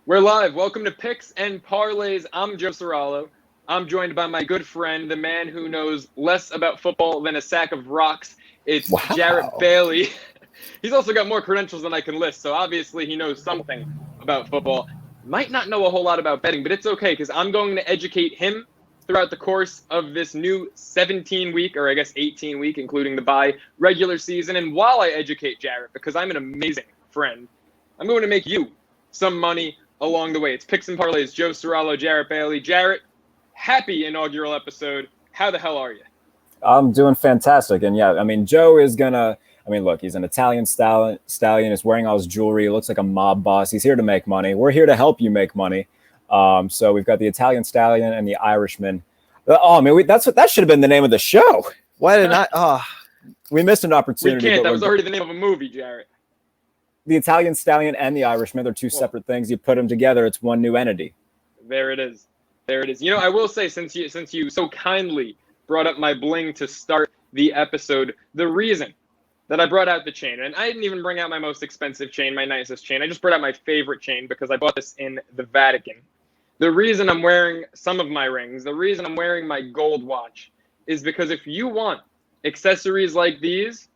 We're live. Welcome to Picks and Parlays. I'm Joe Ceraulo. I'm joined by my good friend, the man who knows less about football than a sack of rocks. It's Jarrett Bailey. He's also got more credentials than I can list, so obviously he knows something about football. Might not know a whole lot about betting, but it's okay because I'm going to educate him throughout the course of this new 17-week, or I guess 18-week, including the bye, regular season. And while I educate Jarrett, because I'm an amazing friend, I'm going to make you some money along the way. It's Picks and Parlays, Joe Ceraulo, Jarrett Bailey. Jarrett, happy inaugural episode. How the hell are you? I'm doing fantastic. And yeah, I mean, Joe is look, he's an Italian stallion. He's wearing all his jewelry. He looks like a mob boss. He's here to make money. We're here to help you make money. So we've got the Italian stallion and the Irishman. Oh, man, that should have been the name of the show. Why did I? We missed an opportunity. We can't. That was already the name of a movie, Jarrett. The Italian stallion and the Irishman, they're two separate things. You put them together, it's one new entity. There it is. You know, I will say, since you so kindly brought up my bling to start the episode, the reason that I brought out the chain, and I didn't even bring out my most expensive chain, my nicest chain. I just brought out my favorite chain because I bought this in the Vatican. The reason I'm wearing some of my rings, the reason I'm wearing my gold watch, is because if you want accessories like these,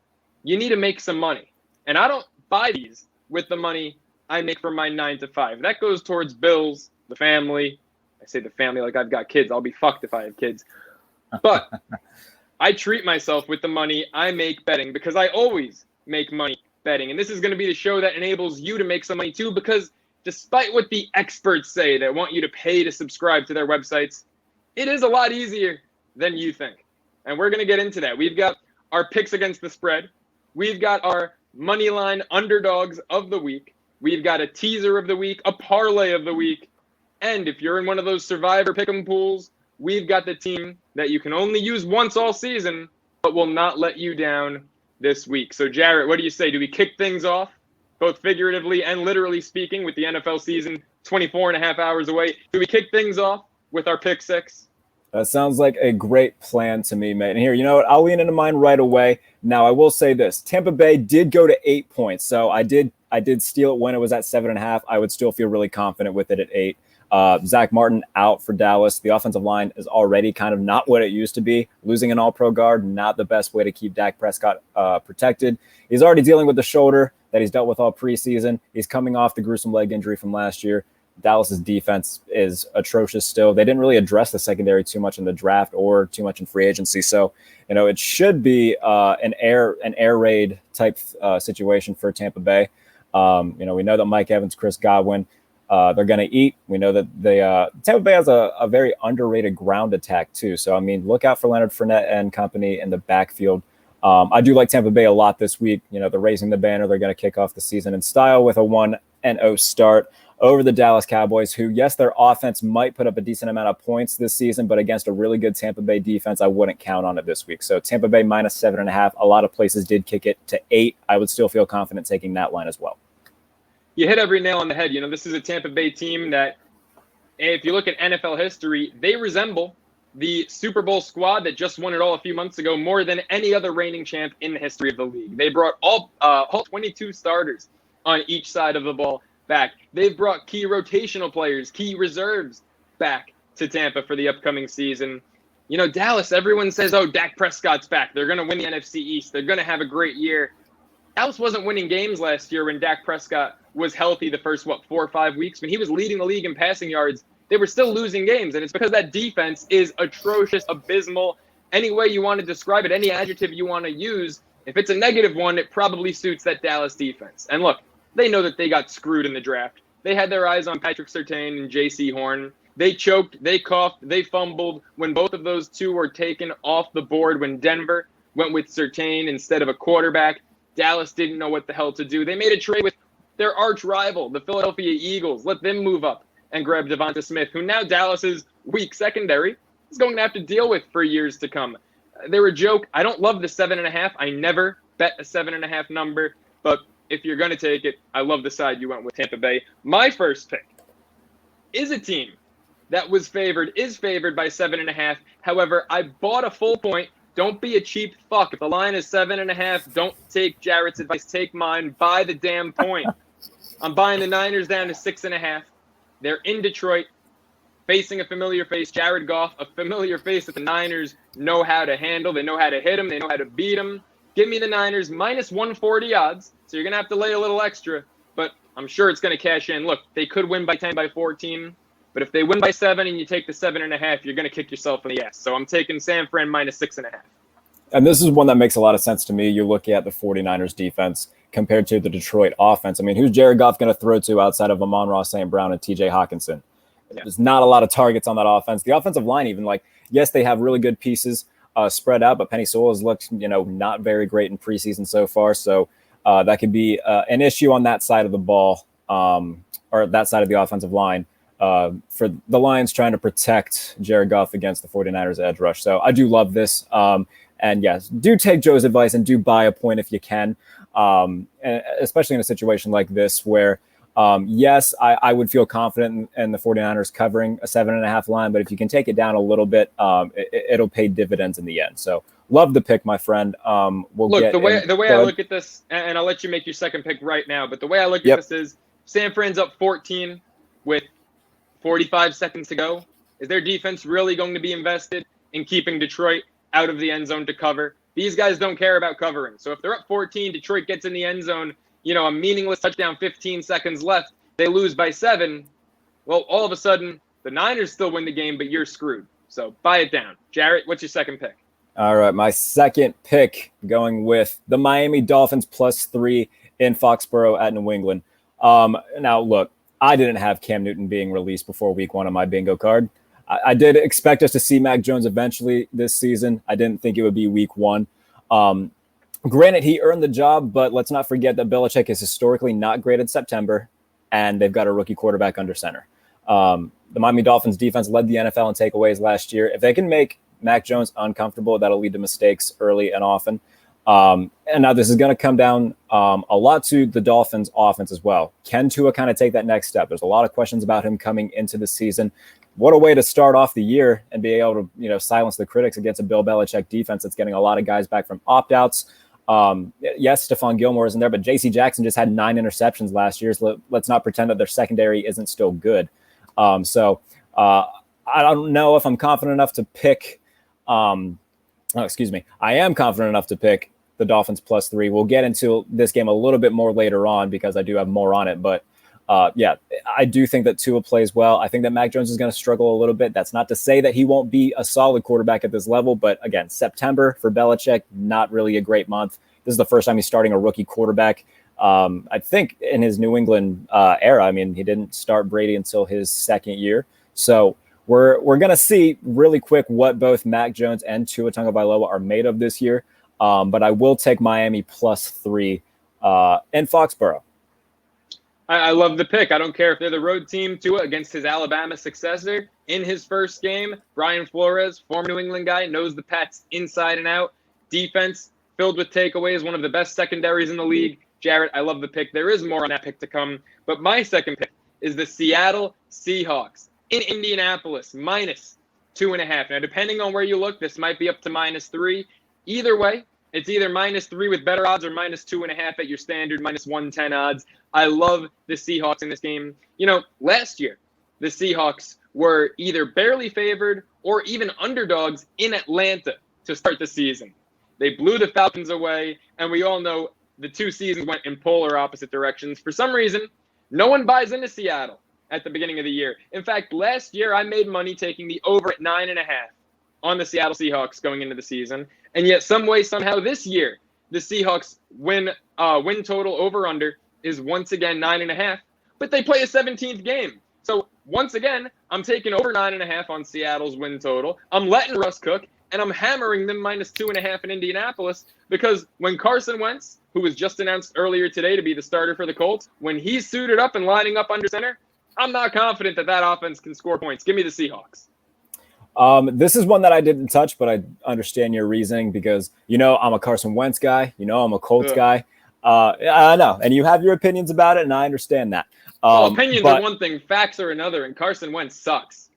you need to make some money. And I don't buy these with the money I make from my 9 to 5. That goes towards bills, the family. I say the family like I've got kids. I'll be fucked if I have kids. But I treat myself with the money I make betting because I always make money betting. And this is going to be the show that enables you to make some money too, because despite what the experts say that want you to pay to subscribe to their websites, it is a lot easier than you think. And we're going to get into that. We've got our picks against the spread. We've got our moneyline underdogs of the week. We've got a teaser of the week, a parlay of the week. And if you're in one of those survivor pick'em pools, we've got the team that you can only use once all season, but will not let you down this week. So Jarrett, what do you say? Do we kick things off, both figuratively and literally speaking, with the NFL season 24 and a half hours away? Do we kick things off with our pick six? That sounds like a great plan to me, mate. And here, you know what? I'll lean into mine right away. Now, I will say this. Tampa Bay did go to 8 points. So I did steal it when it was at 7.5. I would still feel really confident with it at 8. Zach Martin out for Dallas. The offensive line is already kind of not what it used to be. Losing an all-pro guard, not the best way to keep Dak Prescott protected. He's already dealing with the shoulder that he's dealt with all preseason. He's coming off the gruesome leg injury from last year. Dallas's defense is atrocious still. They didn't really address the secondary too much in the draft or too much in free agency. So, you know, it should be an air raid type situation for Tampa Bay. You know, we know that Mike Evans, Chris Godwin, they're going to eat. We know that Tampa Bay has a very underrated ground attack too. So, I mean, look out for Leonard Fournette and company in the backfield. I do like Tampa Bay a lot this week. You know, they're raising the banner. They're going to kick off the season in style with a 1-0 start over the Dallas Cowboys, who, yes, their offense might put up a decent amount of points this season, but against a really good Tampa Bay defense, I wouldn't count on it this week. So Tampa Bay minus 7.5. A lot of places did kick it to 8. I would still feel confident taking that line as well. You hit every nail on the head. You know, this is a Tampa Bay team that, if you look at NFL history, they resemble the Super Bowl squad that just won it all a few months ago more than any other reigning champ in the history of the league. They brought all 22 starters on each side of the ball back. They've brought key rotational players, key reserves back to Tampa for the upcoming season. You know, Dallas, everyone says, oh, Dak Prescott's back. They're going to win the NFC East. They're going to have a great year. Dallas wasn't winning games last year when Dak Prescott was healthy the first, 4 or 5 weeks. When he was leading the league in passing yards, they were still losing games. And it's because that defense is atrocious, abysmal. Any way you want to describe it, any adjective you want to use, if it's a negative one, it probably suits that Dallas defense. And look, they know that they got screwed in the draft. They had their eyes on Patrick Surtain and J.C. Horn. They choked, they coughed, they fumbled when both of those two were taken off the board. When Denver went with Surtain instead of a quarterback, Dallas didn't know what the hell to do. They made a trade with their arch rival, the Philadelphia Eagles. Let them move up and grab Devonta Smith, who now Dallas's weak secondary is going to have to deal with for years to come. They were a joke. I don't love the 7.5. I never bet a 7.5 number, but if you're going to take it, I love the side you went with, Tampa Bay. My first pick is a team that is favored by 7.5. However, I bought a full point. Don't be a cheap fuck. If the line is 7.5, don't take Jarrett's advice. Take mine. Buy the damn point. I'm buying the Niners down to 6.5. They're in Detroit, facing a familiar face, Jared Goff, a familiar face that the Niners know how to handle. They know how to hit him. They know how to beat him. Give me the Niners minus 140 odds. So you're going to have to lay a little extra, but I'm sure it's going to cash in. Look, they could win by 10, by 14, but if they win by 7 and you take the 7.5, you're going to kick yourself in the ass. So I'm taking San Fran minus 6.5. And this is one that makes a lot of sense to me. You look at the 49ers defense compared to the Detroit offense. I mean, who's Jared Goff going to throw to outside of Amon-Ra St. Brown and TJ Hawkinson? Yeah. There's not a lot of targets on that offense. The offensive line, even, like, yes, they have really good pieces spread out, but Penny Sewell has looked, not very great in preseason so far. So that could be an issue on that side of the ball, or that side of the offensive line, for the Lions trying to protect Jared Goff against the 49ers edge rush. So I do love this. And yes, do take Joe's advice and do buy a point if you can, and especially in a situation like this where, yes, I would feel confident in the 49ers covering a 7.5 line, but if you can take it down a little bit, it'll pay dividends in the end. So love the pick, my friend. The way I look at this, and I'll let you make your second pick right now, but the way I look at this is San Fran's up 14 with 45 seconds to go. Is their defense really going to be invested in keeping Detroit out of the end zone to cover? These guys don't care about covering. So if they're up 14, Detroit gets in the end zone, a meaningless touchdown, 15 seconds left, they lose by 7. Well, all of a sudden, the Niners still win the game, but you're screwed. So buy it down. Jarrett, what's your second pick? All right, my second pick, going with the Miami Dolphins +3 in Foxborough at New England. Now, look, I didn't have Cam Newton being released before week 1 on my bingo card. I did expect us to see Mac Jones eventually this season. I didn't think it would be week 1. Granted, he earned the job, but let's not forget that Belichick is historically not great in September, and they've got a rookie quarterback under center. The Miami Dolphins defense led the NFL in takeaways last year. If they can make Mac Jones uncomfortable, that'll lead to mistakes early and often. And now this is going to come down a lot to the Dolphins offense as well. Can Tua kind of take that next step? There's a lot of questions about him coming into the season. What a way to start off the year and be able to, silence the critics against a Bill Belichick defense that's getting a lot of guys back from opt-outs. Yes, Stephon Gilmore isn't there, but J.C. Jackson just had 9 interceptions last year. So let's not pretend that their secondary isn't still good. I don't know if I'm confident enough to pick. I am confident enough to pick the Dolphins +3. We'll get into this game a little bit more later on because I do have more on it. But I do think that Tua plays well. I think that Mac Jones is going to struggle a little bit. That's not to say that he won't be a solid quarterback at this level. But again, September for Belichick, not really a great month. This is the first time he's starting a rookie quarterback. I think in his New England era. I mean, he didn't start Brady until his second year. So we're going to see really quick what both Mac Jones and Tua Tagovailoa are made of this year. But I will take Miami +3 in Foxborough. I love the pick. I don't care if they're the road team. Tua against his Alabama successor in his first game. Brian Flores, former New England guy, knows the Pats inside and out. Defense filled with takeaways, one of the best secondaries in the league. Jarrett, I love the pick. There is more on that pick to come. But my second pick is the Seattle Seahawks in Indianapolis, -2.5. Now, depending on where you look, this might be up to -3. Either way, it's either -3 with better odds or -2.5 at your standard -110 odds. I love the Seahawks in this game. Last year, the Seahawks were either barely favored or even underdogs in Atlanta to start the season. They blew the Falcons away, and we all know the two seasons went in polar opposite directions. For some reason, no one buys into Seattle at the beginning of the year. In fact, last year, I made money taking the over at 9.5 on the Seattle Seahawks going into the season. And yet, some way, somehow, this year, the Seahawks win total over-under is once again 9.5, but they play a 17th game. So once again, I'm taking over 9.5 on Seattle's win total. I'm letting Russ cook, and I'm hammering them -2.5 in Indianapolis because when Carson Wentz, who was just announced earlier today to be the starter for the Colts, when he's suited up and lining up under center, I'm not confident that offense can score points. Give me the Seahawks. This is one that I didn't touch, but I understand your reasoning because, I'm a Carson Wentz guy. I'm a Colts guy. I know, and you have your opinions about it, and I understand that. Opinions are one thing, facts are another, and Carson Wentz sucks.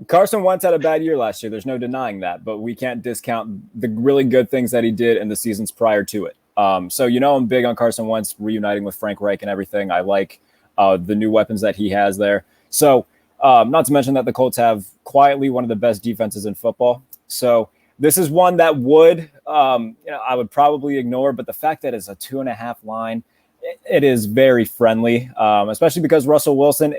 Carson Wentz had a bad year last year. There's no denying that, but we can't discount the really good things that he did in the seasons prior to it. So, I'm big on Carson Wentz reuniting with Frank Reich and everything. I like the new weapons that he has there. So not to mention that the Colts have quietly one of the best defenses in football. So this is one that I would probably ignore, but the fact that it's a 2.5 line, it is very friendly, especially because Russell Wilson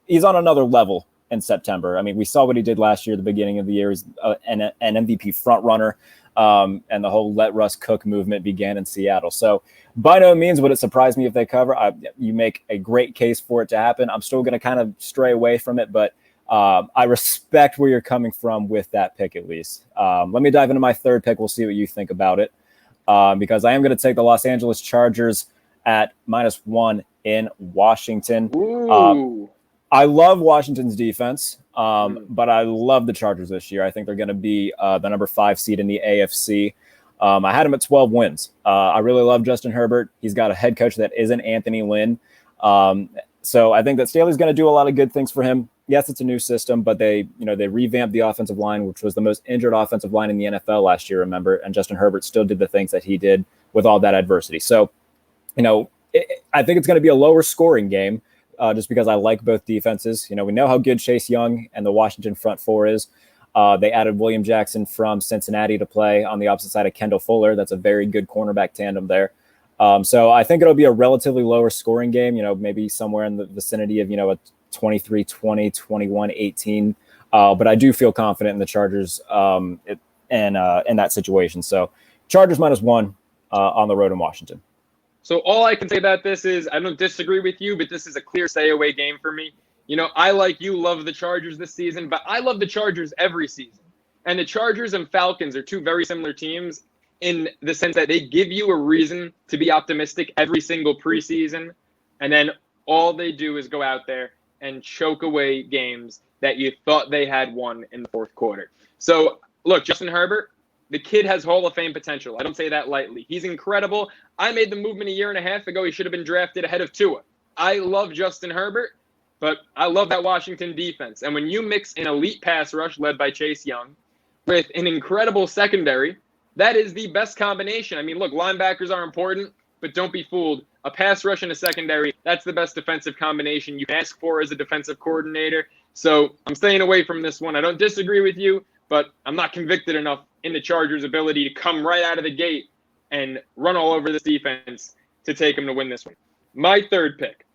he's on another level in September. I mean, we saw what he did last year at the beginning of the year. He's an MVP front runner, and the whole let Russ cook movement began in Seattle. So by no means would it surprise me if they cover. You make a great case for it to happen. I'm still going to kind of stray away from it, but I respect where you're coming from with that pick at least. Let me dive into my third pick. We'll see what you think about it, because I am going to take the Los Angeles Chargers at -1 in Washington. I love Washington's defense, but I love the Chargers this year. I think they're going to be the number 5 seed in the AFC. I had him at 12 wins. I really love Justin Herbert. He's got a head coach that isn't Anthony Lynn. So I think that Staley's going to do a lot of good things for him. Yes, it's a new system, but they revamped the offensive line, which was the most injured offensive line in the NFL last year, remember? And Justin Herbert still did the things that he did with all that adversity. So, I think it's going to be a lower scoring game. Just because I like both defenses. We know how good Chase Young and the Washington front four is. They added William Jackson from Cincinnati to play on the opposite side of Kendall Fuller. That's a very good cornerback tandem there. So I think it'll be a relatively lower scoring game, maybe somewhere in the vicinity of, a 23-20, 21-18. But I do feel confident in the Chargers in that situation. So Chargers -1 on the road in Washington. So all I can say about this is I don't disagree with you, but this is a clear stay-away game for me. I, like you, love the Chargers this season, but I love the Chargers every season. And the Chargers and Falcons are two very similar teams in the sense that they give you a reason to be optimistic every single preseason, and then all they do is go out there and choke away games that you thought they had won in the fourth quarter. So, look, Justin Herbert, the kid has Hall of Fame potential. I don't say that lightly. He's incredible. I made the movement a year and a half ago. He should have been drafted ahead of Tua. I love Justin Herbert, but I love that Washington defense. And when you mix an elite pass rush led by Chase Young with an incredible secondary, that is the best combination. I mean, look, linebackers are important, but don't be fooled. A pass rush and a secondary, that's the best defensive combination you can ask for as a defensive coordinator. So I'm staying away from this one. I don't disagree with you, but I'm not convicted enough in the Chargers' ability to come right out of the gate and run all over this defense to take them to win this one. My third pick.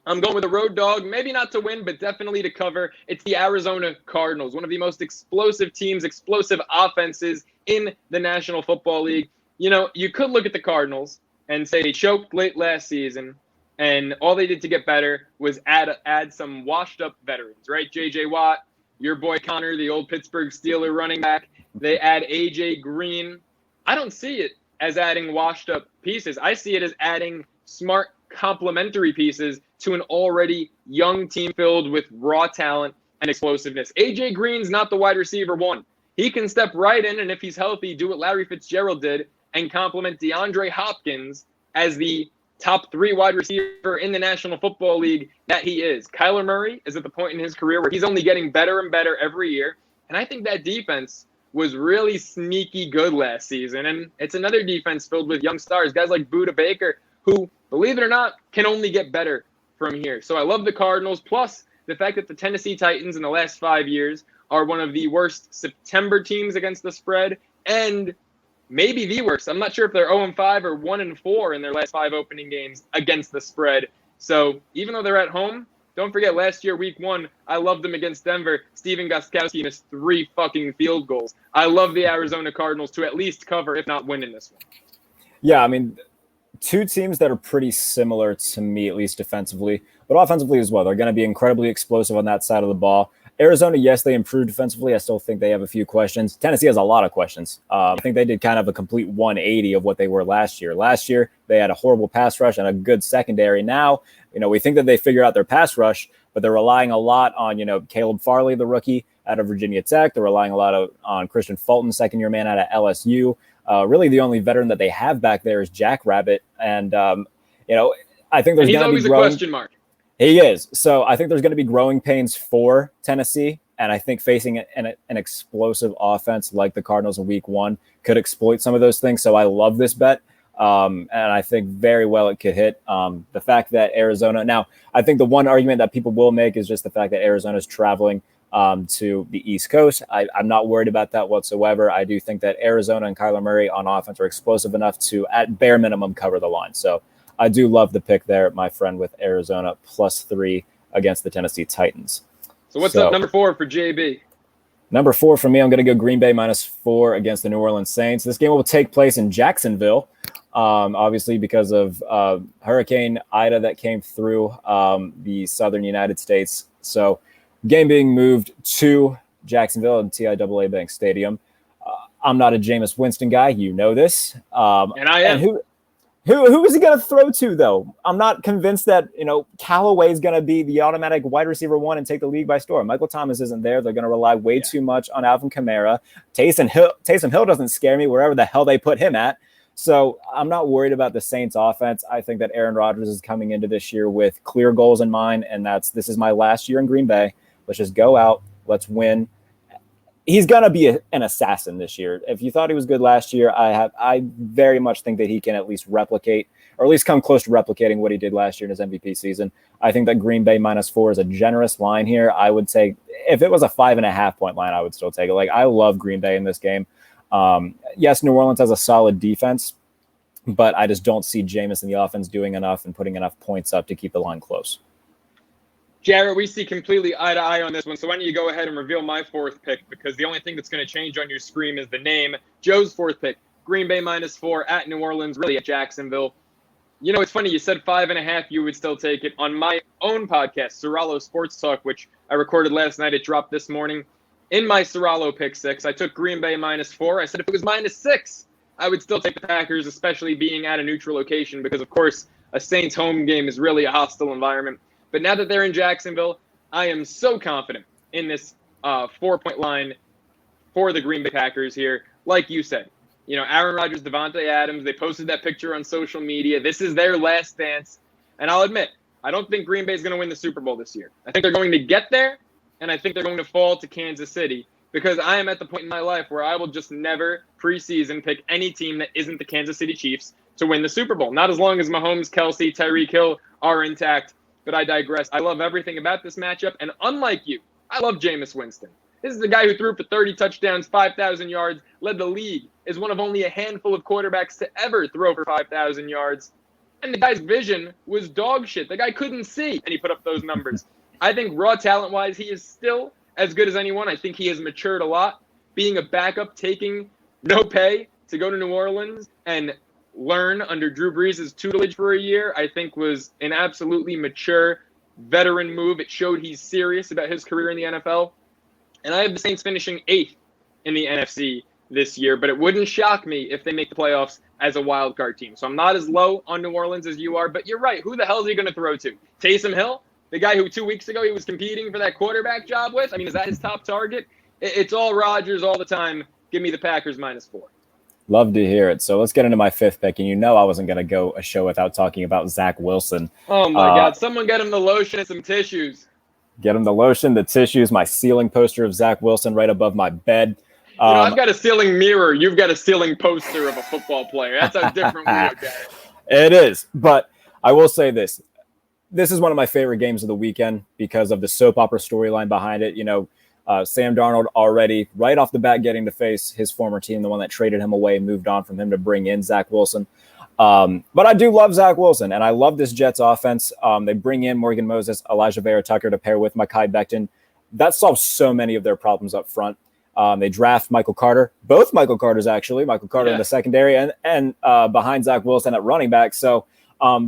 I'm going with a road dog, maybe not to win, but definitely to cover. It's the Arizona Cardinals, one of the most explosive teams, explosive offenses in the National Football League. You could look at the Cardinals and say they choked late last season, and all they did to get better was add some washed-up veterans, right? J.J. Watt, your boy Connor, the old Pittsburgh Steeler running back. They add A.J. Green. I don't see it as adding washed-up pieces. I see it as adding smart complementary pieces to an already young team filled with raw talent and explosiveness. A.J. Green's not the wide receiver one. He can step right in, and if he's healthy, do what Larry Fitzgerald did and complement DeAndre Hopkins as the top 3 wide receiver in the National Football League that he is. Kyler Murray is at the point in his career where he's only getting better and better every year, and I think that defense was really sneaky good last season, and it's another defense filled with young stars, guys like Budda Baker, who, believe it or not, can only get better from here. So I love the Cardinals, plus the fact that the Tennessee Titans in the last 5 years are one of the worst September teams against the spread, and maybe the worst. I'm not sure if they're 0-5 or 1-4 in their last 5 opening games against the spread. So even though they're at home, don't forget last year, week 1, I loved them against Denver. Steven Gostkowski missed 3 fucking field goals. I love the Arizona Cardinals to at least cover, if not win in this one. Yeah, I mean, 2 teams that are pretty similar to me, at least defensively, but offensively as well. They're going to be incredibly explosive on that side of the ball. Arizona, yes, they improved defensively. I still think they have a few questions. Tennessee has a lot of questions. I think they did kind of a complete 180 of what they were last year. Last year, they had a horrible pass rush and a good secondary. Now, we think that they figure out their pass rush, but they're relying a lot on, Caleb Farley, the rookie out of Virginia Tech. They're relying a lot on Christian Fulton, second-year man out of LSU. Really, the only veteran that they have back there is Jack Rabbit. And, I think there's going to be always a question mark. He is. So I think there's going to be growing pains for Tennessee. And I think facing an explosive offense like the Cardinals in week 1 could exploit some of those things. So I love this bet. And I think very well it could hit. The fact that Arizona, now I think the one argument that people will make is just the fact that Arizona is traveling to the East Coast. I'm not worried about that whatsoever. I do think that Arizona and Kyler Murray on offense are explosive enough to, at bare minimum, cover the line. So I do love the pick there, my friend, with Arizona +3 against the Tennessee Titans. So what's up number 4 for JB? Number 4 for me, I'm going to go Green Bay -4 against the New Orleans Saints. This game will take place in Jacksonville, obviously because of Hurricane Ida that came through the southern United States. So game being moved to Jacksonville and TIAA Bank Stadium. I'm not a Jameis Winston guy. You know this. And I am. And who is he going to throw to, though? I'm not convinced that, Callaway is going to be the automatic wide receiver 1 and take the league by storm. Michael Thomas isn't there. They're going to rely way too much on Alvin Kamara. Taysom Hill doesn't scare me wherever the hell they put him at. So I'm not worried about the Saints offense. I think that Aaron Rodgers is coming into this year with clear goals in mind, and this is my last year in Green Bay. Let's just go out. Let's win. He's going to be an assassin this year. If you thought he was good last year, I very much think that he can at least replicate, or at least come close to replicating what he did last year in his MVP season. I think that Green Bay -4 is a generous line here. I would say if it was a 5.5 point line, I would still take it. I love Green Bay in this game. Yes, New Orleans has a solid defense, but I just don't see Jameis in the offense doing enough and putting enough points up to keep the line close. Jarrett, we see completely eye to eye on this one. So why don't you go ahead and reveal my 4th pick? Because the only thing that's going to change on your screen is the name. Joe's 4th pick, Green Bay -4 at New Orleans, really at Jacksonville. It's funny. You said 5.5. You would still take it. On my own podcast, Ceraulo Sports Talk, which I recorded last night, it dropped this morning. In my Ceraulo pick 6, I took Green Bay -4. I said if it was -6, I would still take the Packers, especially being at a neutral location, because, of course, a Saints home game is really a hostile environment. But now that they're in Jacksonville, I am so confident in this 4-point line for the Green Bay Packers here. Like you said, Aaron Rodgers, Devontae Adams, they posted that picture on social media. This is their last dance. And I'll admit, I don't think Green Bay is going to win the Super Bowl this year. I think they're going to get there, and I think they're going to fall to Kansas City, because I am at the point in my life where I will just never preseason pick any team that isn't the Kansas City Chiefs to win the Super Bowl. Not as long as Mahomes, Kelsey, Tyreek Hill are intact. But I digress. I love everything about this matchup. And unlike you, I love Jameis Winston. This is the guy who threw for 30 touchdowns, 5,000 yards, led the league, is one of only a handful of quarterbacks to ever throw for 5,000 yards. And the guy's vision was dog shit. The guy couldn't see, and he put up those numbers. I think raw talent-wise, he is still as good as anyone. I think he has matured a lot. Being a backup, taking no pay to go to New Orleans and learn under Drew Brees' tutelage for a year, I think was an absolutely mature veteran move. It showed he's serious about his career in the NFL. And I have the Saints finishing 8th in the NFC this year, but it wouldn't shock me if they make the playoffs as a wild card team. So I'm not as low on New Orleans as you are, but you're right. Who the hell is he going to throw to? Taysom Hill, the guy who 2 weeks ago he was competing for that quarterback job with? I mean, is that his top target? It's all Rodgers all the time. Give me the Packers -4. Love to hear it. So let's get into my 5th pick. And I wasn't going to go a show without talking about Zach Wilson. Oh, my God. Someone get him the lotion and some tissues. Get him the lotion, the tissues, my ceiling poster of Zach Wilson right above my bed. I've got a ceiling mirror. You've got a ceiling poster of a football player. That's how different we look at it. It is. But I will say this. This is one of my favorite games of the weekend because of the soap opera storyline behind it. Sam Darnold already right off the bat getting to face his former team, the one that traded him away, moved on from him to bring in Zach Wilson. But I do love Zach Wilson, and I love this Jets offense. They bring in Morgan Moses, Elijah Vera Tucker to pair with Mekhi Becton. That solves so many of their problems up front. They draft Michael Carter, both Michael Carters actually, Michael Carter in the secondary and behind Zach Wilson at running back. So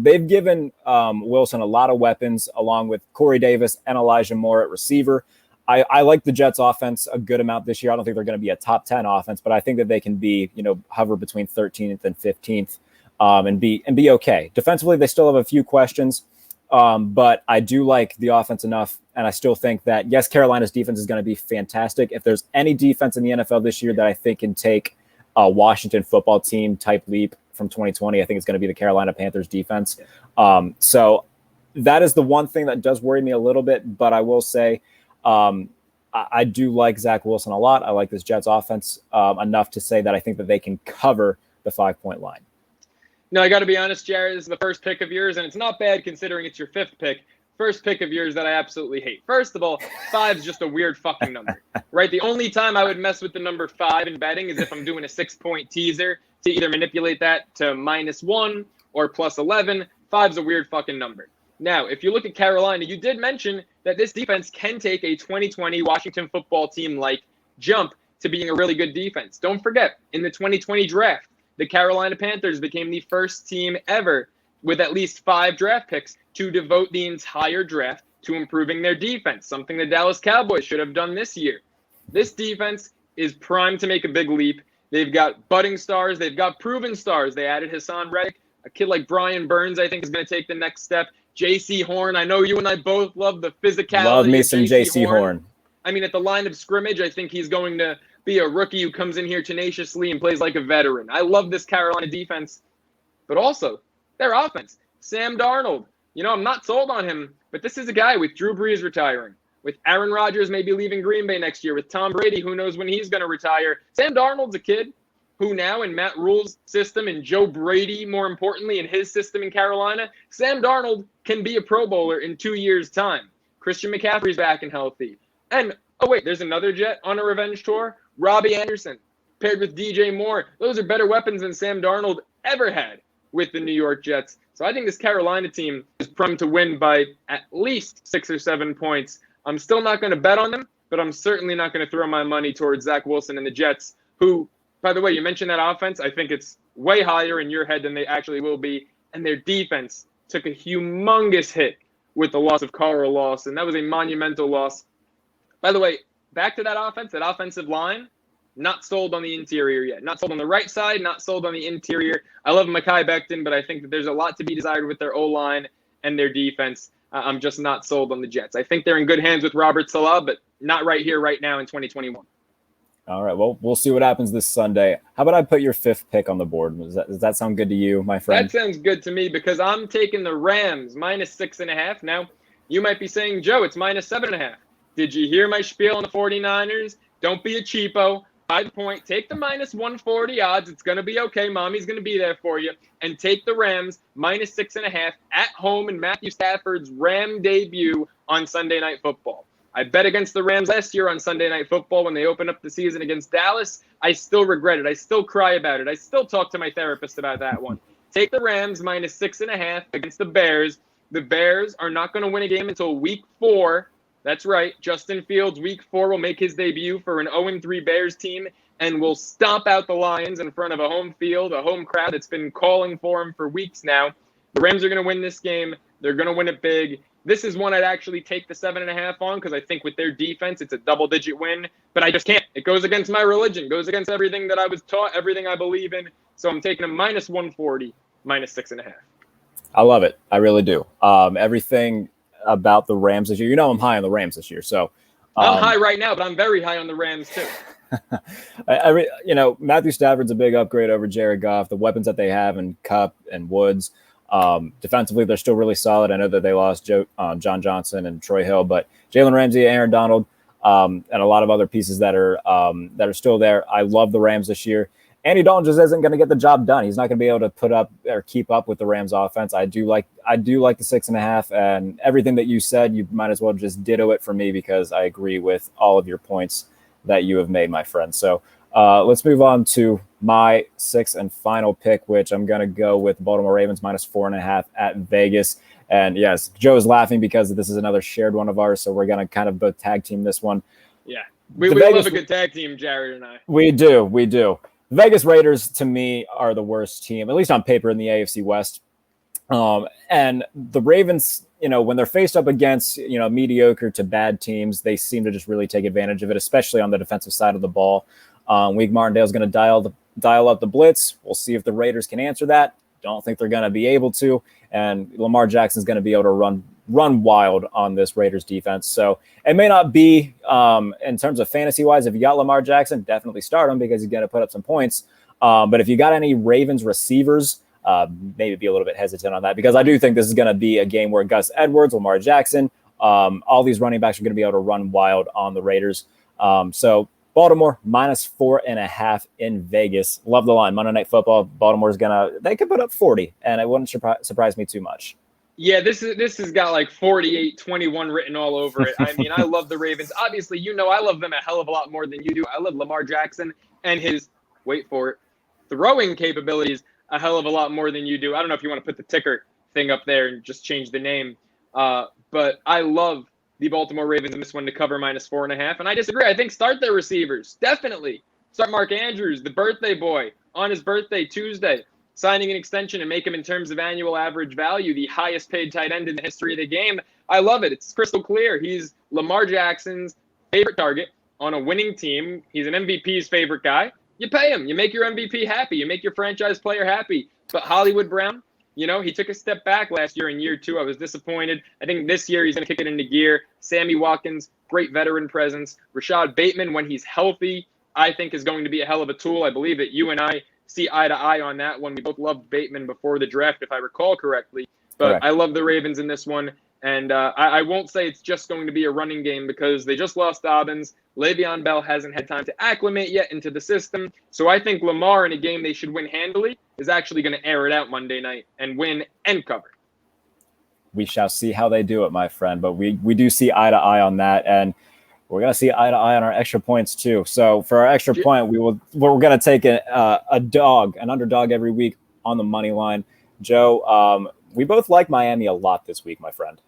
they've given Wilson a lot of weapons along with Corey Davis and Elijah Moore at receiver. I like the Jets offense a good amount this year. I don't think they're going to be a top 10 offense, but I think that they can be, hover between 13th and 15th and be okay. Defensively, they still have a few questions, but I do like the offense enough. And I still think that, yes, Carolina's defense is going to be fantastic. If there's any defense in the NFL this year that I think can take a Washington football team type leap from 2020, I think it's going to be the Carolina Panthers defense. So that is the one thing that does worry me a little bit, but I will say, I do like Zach Wilson a lot. I like this Jets offense enough to say that I think that they can cover the 5-point line. No, I got to be honest, Jared. This is the first pick of yours, and it's not bad considering it's your fifth pick. First pick of yours that I absolutely hate. First of all, 5 is just a weird fucking number, right? The only time I would mess with the number 5 in betting is if I'm doing a 6-point teaser to either manipulate that to -1 or +11. 5's a weird fucking number. Now, if you look at Carolina, you did mention that this defense can take a 2020 Washington football team-like jump to being a really good defense. Don't forget, in the 2020 draft, the Carolina Panthers became the first team ever with at least 5 draft picks to devote the entire draft to improving their defense, something the Dallas Cowboys should have done this year. This defense is primed to make a big leap. They've got budding stars. They've got proven stars. They added Hassan Reddick. A kid like Brian Burns, I think, is going to take the next step. J.C. Horn, I know you and I both love the physicality. Love me some J.C. Horn. I mean, at the line of scrimmage, I think he's going to be a rookie who comes in here tenaciously and plays like a veteran. I love this Carolina defense, but also their offense. Sam Darnold, I'm not sold on him, but this is a guy with Drew Brees retiring, with Aaron Rodgers maybe leaving Green Bay next year, with Tom Brady, who knows when he's going to retire. Sam Darnold's a kid who now in Matt Rule's system and Joe Brady, more importantly, in his system in Carolina, Sam Darnold can be a Pro Bowler in 2 years' time. Christian McCaffrey's back and healthy. And, oh wait, there's another Jet on a revenge tour. Robbie Anderson paired with DJ Moore. Those are better weapons than Sam Darnold ever had with the New York Jets. So I think this Carolina team is primed to win by at least 6 or 7 points. I'm still not going to bet on them, but I'm certainly not going to throw my money towards Zach Wilson and the Jets, who, by the way, you mentioned that offense. I think it's way higher in your head than they actually will be. And their defense took a humongous hit with the loss of Carl Lawson. That was a monumental loss. By the way, back to that offense, that offensive line, not sold on the interior yet. Not sold on the right side, not sold on the interior. I love Mekhi Becton, but I think that there's a lot to be desired with their O-line and their defense. I'm just not sold on the Jets. I think they're in good hands with Robert Saleh, but not right here, right now in 2021. All right, well, we'll see what happens this Sunday. How about I put your 5th pick on the board? Does that sound good to you, my friend? That sounds good to me because I'm taking the Rams -6.5. Now, you might be saying, Joe, it's -7.5. Did you hear my spiel on the 49ers? Don't be a cheapo. 5 point. Take the -140 odds. It's going to be okay. Mommy's going to be there for you. And take the Rams -6.5 at home in Matthew Stafford's Ram debut on Sunday Night Football. I bet against the Rams last year on Sunday Night Football when they opened up the season against Dallas. I still regret it. I still cry about it. I still talk to my therapist about that one. Take the Rams -6.5 against the Bears. The Bears are not going to win a game until week 4. That's right. Justin Fields, week 4, will make his debut for an 0-3 Bears team and will stomp out the Lions in front of a home field, a home crowd that's been calling for him for weeks now. The Rams are going to win this game. They're going to win it big. This is one I'd actually take the 7.5 on because I think with their defense, it's a double-digit win. But I just can't. It goes against my religion, goes against everything that I was taught, everything I believe in. So I'm taking a -140, -6.5. I love it. I really do. Everything about the Rams this year. I'm high on the Rams this year. So I'm high right now, but I'm very high on the Rams too. Matthew Stafford's a big upgrade over Jared Goff. The weapons that they have in Kupp and Woods. Defensively, they're still really solid. I know that they lost John Johnson and Troy Hill, but Jalen Ramsey, Aaron Donald, and a lot of other pieces that are still there. I love the Rams this year. Andy Dalton just isn't going to get the job done. He's not going to be able to put up or keep up with the Rams offense. I do like the 6.5, and everything that you said, you might as well just ditto it for me because I agree with all of your points that you have made, my friend. So let's move on to my 6th and final pick, which I'm going to go with Baltimore Ravens -4.5 at Vegas. And yes, Joe is laughing because this is another shared one of ours. So we're going to kind of both tag team this one. Yeah, we love a good tag team, Jared and I. We do. Vegas Raiders, to me, are the worst team, at least on paper, in the AFC West. And the Ravens, when they're faced up against, mediocre to bad teams, they seem to just really take advantage of it, especially on the defensive side of the ball. Wink Martindale's going to dial up the blitz. We'll see if the Raiders can answer that. Don't think they're going to be able to. And Lamar Jackson's going to be able to run wild on this Raiders defense. So it may not be, in terms of fantasy-wise, if you got Lamar Jackson, definitely start him because he's going to put up some points. But if you got any Ravens receivers, maybe be a little bit hesitant on that because I do think this is going to be a game where Gus Edwards, Lamar Jackson, all these running backs are going to be able to run wild on the Raiders. So Baltimore -4.5 in Vegas. Love the line. Monday Night Football. Baltimore's they could put up 40, and it wouldn't surprise me too much. Yeah, this has got like 48-21 written all over it. I mean, I love the Ravens. Obviously, I love them a hell of a lot more than you do. I love Lamar Jackson and his, wait for it, throwing capabilities a hell of a lot more than you do. I don't know if you want to put the ticker thing up there and just change the name. But I love the Baltimore Ravens in this one to cover -4.5. And I disagree. I think start their receivers. Definitely. Start Mark Andrews, the birthday boy, on his birthday Tuesday, signing an extension and make him, in terms of annual average value, the highest paid tight end in the history of the game. I love it. It's crystal clear. He's Lamar Jackson's favorite target on a winning team. He's an MVP's favorite guy. You pay him. You make your MVP happy. You make your franchise player happy. But Hollywood Brown, he took a step back last year in year 2. I was disappointed. I think this year he's going to kick it into gear. Sammy Watkins, great veteran presence. Rashad Bateman, when he's healthy, I think is going to be a hell of a tool. I believe that you and I see eye to eye on that one. We both loved Bateman before the draft, if I recall correctly. But Correct. I love the Ravens in this one. And I won't say it's just going to be a running game because they just lost Dobbins. Le'Veon Bell hasn't had time to acclimate yet into the system. So I think Lamar, in a game they should win handily, is actually going to air it out Monday night and win and cover. We shall see how they do it, my friend. But we do see eye to eye on that. And we're going to see eye to eye on our extra points too. So for our extra point, we're going to take an underdog every week on the money line. Joe, we both like Miami a lot this week, my friend.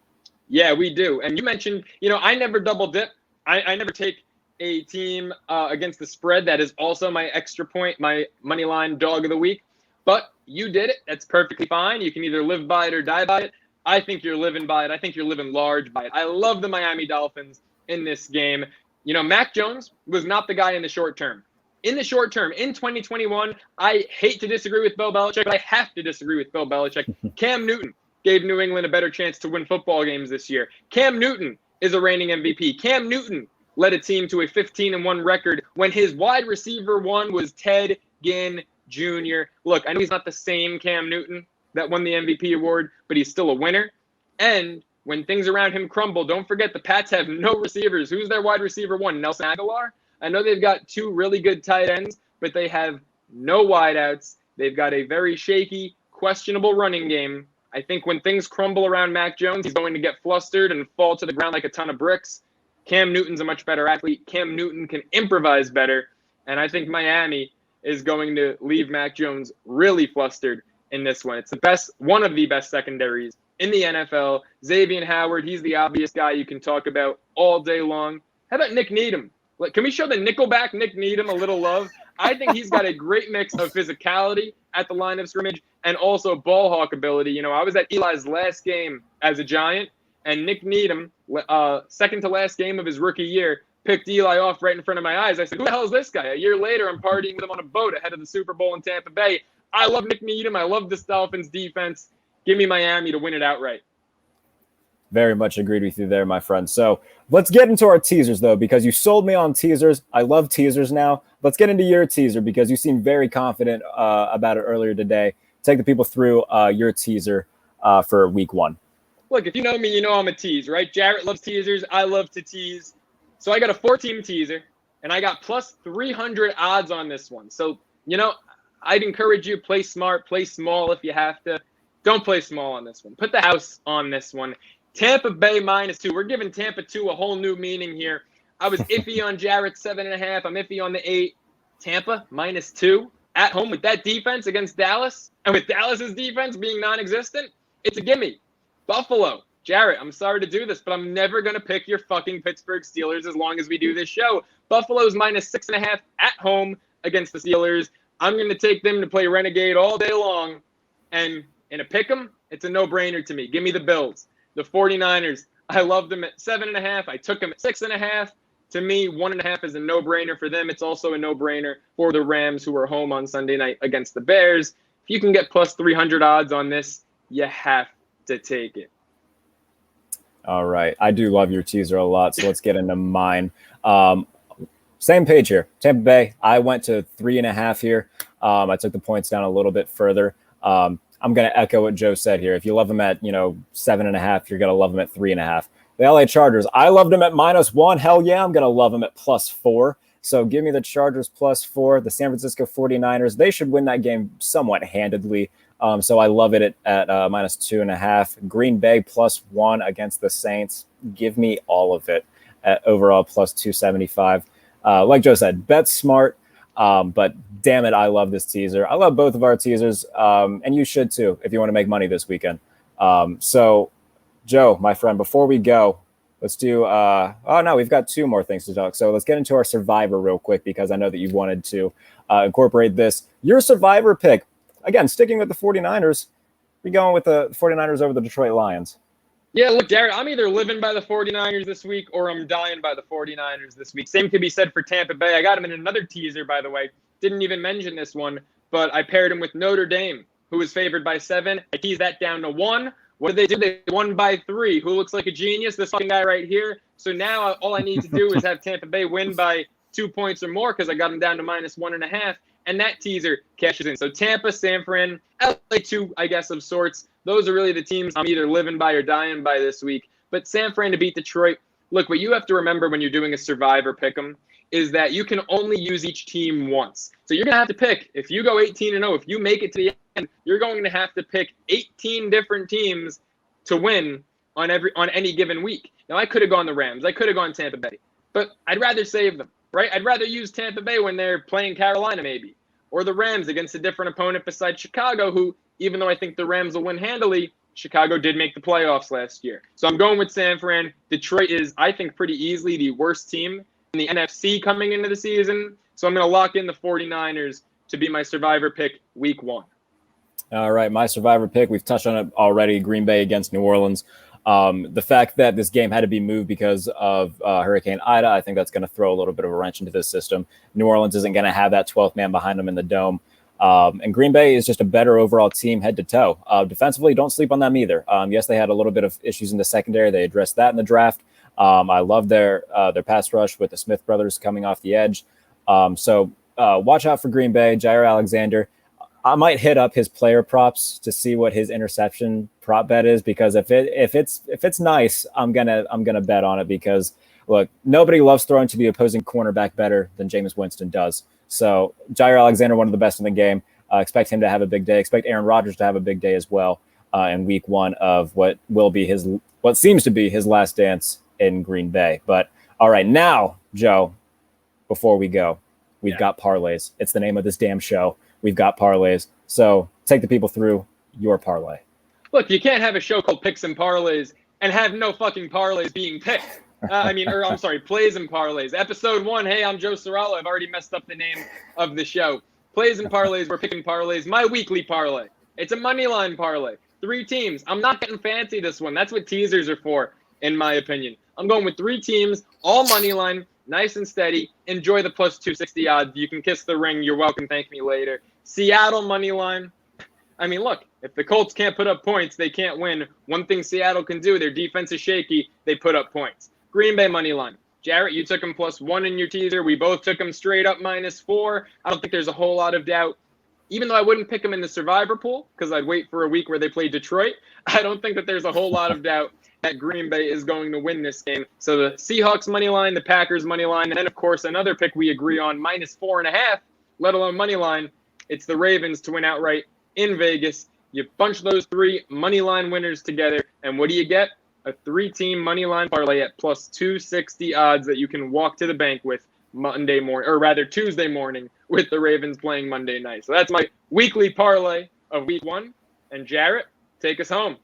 Yeah, we do. And you mentioned, I never double dip. I never take a team against the spread. That is also my extra point, my money line dog of the week. But you did it. That's perfectly fine. You can either live by it or die by it. I think you're living by it. I think you're living large by it. I love the Miami Dolphins in this game. Mac Jones was not the guy in the short term. In the short term, in 2021, I hate to disagree with Bill Belichick, but I have to disagree with Bill Belichick. Cam Newton gave New England a better chance to win football games this year. Cam Newton is a reigning MVP. Cam Newton led a team to a 15-1 record when his wide receiver one was Ted Ginn Jr. Look, I know he's not the same Cam Newton that won the MVP award, but he's still a winner. And when things around him crumble, don't forget the Pats have no receivers. Who's their wide receiver one? Nelson Aguilar? I know they've got 2 really good tight ends, but they have no wideouts. They've got a very shaky, questionable running game. I think when things crumble around Mac Jones, he's going to get flustered and fall to the ground like a ton of bricks. Cam Newton's a much better athlete. Cam Newton can improvise better. And I think Miami is going to leave Mac Jones really flustered in this one. It's one of the best secondaries in the NFL. Xavier Howard, he's the obvious guy you can talk about all day long. How about Nick Needham? Can we show the Nickelback Nick Needham a little love? I think he's got a great mix of physicality at the line of scrimmage and also ball hawk ability. I was at Eli's last game as a Giant, and Nick Needham, second to last game of his rookie year, picked Eli off right in front of my eyes. I said, who the hell is this guy? A year later, I'm partying with him on a boat ahead of the Super Bowl in Tampa Bay. I love Nick Needham. I love this Dolphins defense. Give me Miami to win it outright. Very much agreed with you there, my friend. So let's get into our teasers, though, because you sold me on teasers. I love teasers now. Let's get into your teaser because you seemed very confident about it earlier today. Take the people through your teaser for week 1. Look, if you know me, you know I'm a tease, right? Jarrett loves teasers. I love to tease. So I got a 4-team teaser, and I got plus 300 odds on this one. So, I'd encourage you, play smart, play small if you have to. Don't play small on this one. Put the house on this one. Tampa Bay -2. We're giving Tampa 2 a whole new meaning here. I was iffy on Jarrett 7.5. I'm iffy on the 8. Tampa -2 at home with that defense against Dallas, and with Dallas's defense being non-existent, it's a gimme. Buffalo, Jarrett, I'm sorry to do this, but I'm never gonna pick your fucking Pittsburgh Steelers as long as we do this show. Buffalo's -6.5 at home against the Steelers. I'm gonna take them to play Renegade all day long, and in a pick'em, it's a no-brainer to me. Give me the Bills. The 49ers, I loved them at 7.5. I took them at 6.5. To me, 1.5 is a no-brainer for them. It's also a no-brainer for the Rams, who are home on Sunday night against the Bears. If you can get plus 300 odds on this, you have to take it. All right. I do love your teaser a lot, so let's get into mine. Same page here. Tampa Bay, I went to 3.5 here. I took the points down a little bit further. I'm going to echo what Joe said here. If you love them at, 7.5, you're going to love them at 3.5. The LA Chargers, I loved them at -1. Hell yeah, I'm going to love them at +4. So give me the Chargers +4, the San Francisco 49ers. They should win that game somewhat handedly. So I love it at -2.5. Green Bay +1 against the Saints. Give me all of it at overall +275. Like Joe said, bet smart. But damn it, I love this teaser. I love both of our teasers, and you should too if you want to make money this weekend. So, Joe, my friend, before we go, let's do. We've got two more things to talk. So let's get into our Survivor real quick because I know that you wanted to incorporate this. Your Survivor pick, again, sticking with the 49ers. We going with the 49ers over the Detroit Lions. Yeah, look, Jared, I'm either living by the 49ers this week or I'm dying by the 49ers this week. Same could be said for Tampa Bay. I got him in another teaser, by the way. Didn't even mention this one, but I paired him with Notre Dame, who was favored by 7. I teased that down to 1. What did they do? They won by 3. Who looks like a genius? This fucking guy right here. So now all I need to do is have Tampa Bay win by 2 points or more because I got him down to -1.5. And that teaser cashes in. So Tampa, San Fran, LA2, I guess, of sorts. Those are really the teams I'm either living by or dying by this week. But San Fran to beat Detroit. Look, what you have to remember when you're doing a Survivor pick'em is that you can only use each team once. So you're going to have to pick. If you go 18-0, if you make it to the end, you're going to have to pick 18 different teams to win on any given week. Now, I could have gone the Rams. I could have gone Tampa Bay. But I'd rather save them, right? I'd rather use Tampa Bay when they're playing Carolina maybe. Or the Rams against a different opponent besides Chicago, who, even though I think the Rams will win handily, Chicago did make the playoffs last year. So I'm going with San Fran. Detroit is, I think, pretty easily the worst team in the NFC coming into the season. So I'm going to lock in the 49ers to be my Survivor pick week 1. All right, my Survivor pick, we've touched on it already, Green Bay against New Orleans. The fact that this game had to be moved because of Hurricane Ida, I think that's going to throw a little bit of a wrench into this system. New Orleans isn't going to have that 12th man behind them in the dome. And Green Bay is just a better overall team head to toe. Defensively, don't sleep on them either. Yes, they had a little bit of issues in the secondary. They addressed that in the draft. I love their pass rush with the Smith brothers coming off the edge. So watch out for Green Bay, Jair Alexander. I might hit up his player props to see what his interception prop bet is, because if it's nice, I'm gonna bet on it, because look, nobody loves throwing to the opposing cornerback better than Jameis Winston does. So Jair Alexander, one of the best in the game. Expect him to have a big day. Expect Aaron Rodgers to have a big day as well in week 1 of what seems to be his last dance in Green Bay. But all right, now, Joe, before we go, we've got parlays. It's the name of this damn show. We've got parlays. So take the people through your parlay. Look, you can't have a show called Picks and Parlays and have no fucking parlays being picked. Plays and Parlays. Episode 1, hey, I'm Joe Ceraulo. I've already messed up the name of the show. Plays and Parlays, we're picking parlays. My weekly parlay. It's a money line parlay. 3 teams. I'm not getting fancy this one. That's what teasers are for, in my opinion. I'm going with 3 teams, all money line, nice and steady. Enjoy the +260 odds. You can kiss the ring. You're welcome. Thank me later. Seattle money line. I mean, look, if the Colts can't put up points, they can't win. One thing Seattle can do, their defense is shaky. They put up points. Green Bay money line. Jarrett, you took him +1 in your teaser. We both took him straight up -4. I don't think there's a whole lot of doubt. Even though I wouldn't pick him in the Survivor pool because I'd wait for a week where they play Detroit, I don't think that there's a whole lot of doubt that Green Bay is going to win this game. So the Seahawks money line, the Packers money line, and then, of course, another pick we agree on, -4.5, let alone money line. It's the Ravens to win outright in Vegas. You bunch those 3 money line winners together, and what do you get? A 3-team money line parlay at +260 odds that you can walk to the bank with Tuesday morning with the Ravens playing Monday night. So that's my weekly parlay of week 1. And Jarrett, take us home.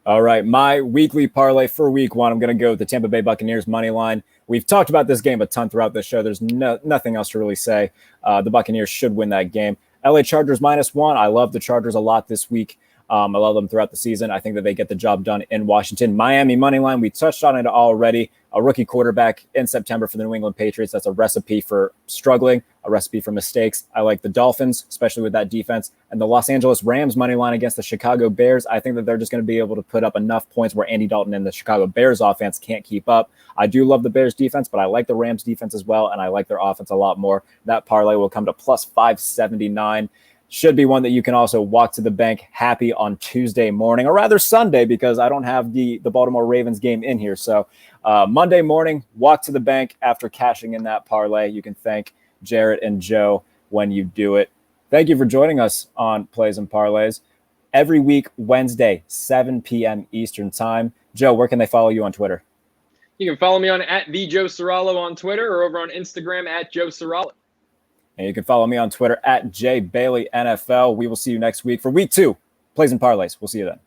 All right, my weekly parlay for week 1, I'm going to go with the Tampa Bay Buccaneers money line. We've talked about this game a ton throughout the show. There's nothing else to really say. The Buccaneers should win that game. LA Chargers -1. I love the Chargers a lot this week. I love them throughout the season. I think that they get the job done in Washington. Miami money line, we touched on it already. A rookie quarterback in September for the New England Patriots. That's a recipe for struggling, a recipe for mistakes. I like the Dolphins, especially with that defense. And the Los Angeles Rams money line against the Chicago Bears. I think that they're just going to be able to put up enough points where Andy Dalton and the Chicago Bears offense can't keep up. I do love the Bears defense, but I like the Rams defense as well, and I like their offense a lot more. That parlay will come to +579. should be one that you can also walk to the bank happy on Tuesday morning, or rather Sunday, because I don't have the Baltimore Ravens game in here. So Monday morning, walk to the bank after cashing in that parlay. You can thank Jarrett and Joe when you do it. Thank you for joining us on Plays and Parlays. Every week, Wednesday, 7 p.m. Eastern time. Joe, where can they follow you on Twitter? You can follow me on @the Joe Ceraulo on Twitter, or over on Instagram @Joe Ceraulo. And you can follow me on Twitter @JBaileyNFL. We will see you next week for week 2, Plays and Parlays. We'll see you then.